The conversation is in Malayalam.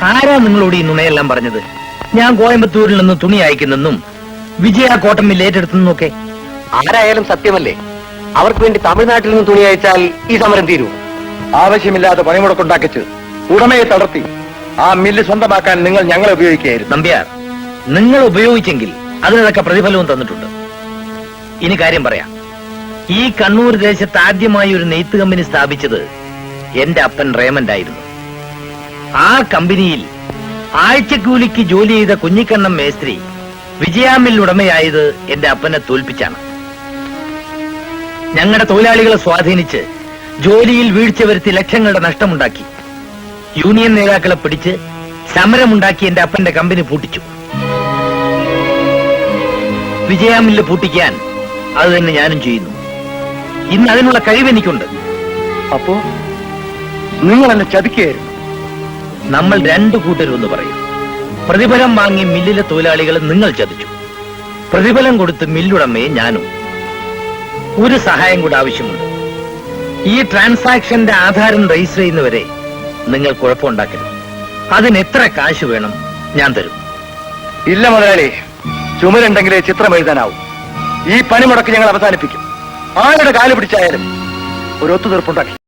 ആരാ നിങ്ങളോട് ഈ നുണയെല്ലാം പറഞ്ഞത്? ഞാൻ കോയമ്പത്തൂരിൽ നിന്ന് തുണി അയക്കുന്നെന്നും വിജയ കോട്ടൺ മില്ല് ഏറ്റെടുത്തെന്നൊക്കെ. ആരായാലും സത്യമല്ലേ? അവർക്ക് വേണ്ടി തമിഴ്നാട്ടിൽ നിന്ന് തുണി അയച്ചാൽ ഈ സമരം തീരൂ. ആവശ്യമില്ലാതെ പണിമുടക്കുണ്ടാക്കിച്ച് ഉടമയെ തളർത്തി ആ മില്ല് സ്വന്തമാക്കാൻ നിങ്ങൾ ഞങ്ങളെ ഉപയോഗിക്കുകയായിരുന്നു. നമ്പ്യാർ, നിങ്ങൾ ഉപയോഗിച്ചെങ്കിൽ അതിനൊക്കെ പ്രതിഫലവും തന്നിട്ടുണ്ട്. ഇനി കാര്യം പറയാം. ഈ കണ്ണൂർ ദേശത്ത് ആദ്യമായി ഒരു നെയ്ത്ത് കമ്പനി സ്ഥാപിച്ചത് എന്റെ അപ്പൻ റേമന്റ് ആയിരുന്നു. ആ കമ്പനിയിൽ ആഴ്ചക്കൂലിക്ക് ജോലി ചെയ്ത കുഞ്ഞിക്കണ്ണം മേസ്ത്രി വിജയാമിൽ ഉടമയായത് എന്റെ അപ്പനെ തോൽപ്പിച്ചാണ്. ഞങ്ങളുടെ തൊഴിലാളികളെ സ്വാധീനിച്ച് ജോലിയിൽ വീഴ്ച വരുത്തി ലക്ഷങ്ങളുടെ നഷ്ടമുണ്ടാക്കി. യൂണിയൻ നേതാക്കളെ പിടിച്ച് സമരമുണ്ടാക്കി എന്റെ അപ്പന്റെ കമ്പനി പൂട്ടിച്ചു. വിജയാമില്ല് പൂട്ടിക്കാൻ അത് തന്നെ ഞാനും ചെയ്യുന്നു. ഇന്ന് അതിനുള്ള കഴിവ് എനിക്കുണ്ട്. അപ്പോ നിങ്ങൾ എന്നെ ചതിക്കുകയായിരുന്നു. നമ്മൾ രണ്ടു കൂട്ടരെന്ന് പറയും. പ്രതിഫലം വാങ്ങി മില്ലിലെ തൊഴിലാളികളെ നിങ്ങൾ ചതിച്ചു. പ്രതിഫലം കൊടുത്ത് മില്ലുടമയെ ഞാനും. ഒരു സഹായം കൂടെ ആവശ്യമുണ്ട്. ഈ ട്രാൻസാക്ഷന്റെ ആധാരം രജിസ്റ്റർ ചെയ്യുന്നവരെ നിങ്ങൾ കുഴപ്പമുണ്ടാക്കരുത്. അതിന് എത്ര കാശ് വേണം ഞാൻ തരും. ഇല്ല മുതലാളി, ചുമരുണ്ടെങ്കിലേ ചിത്രം എഴുതാനാവും. ഈ പണിമുടക്ക് ഞങ്ങൾ അവസാനിപ്പിക്കും. ആരുടെ കാല് പിടിച്ചായാലും ഒരു ഒത്തുതീർപ്പുണ്ടാക്കി.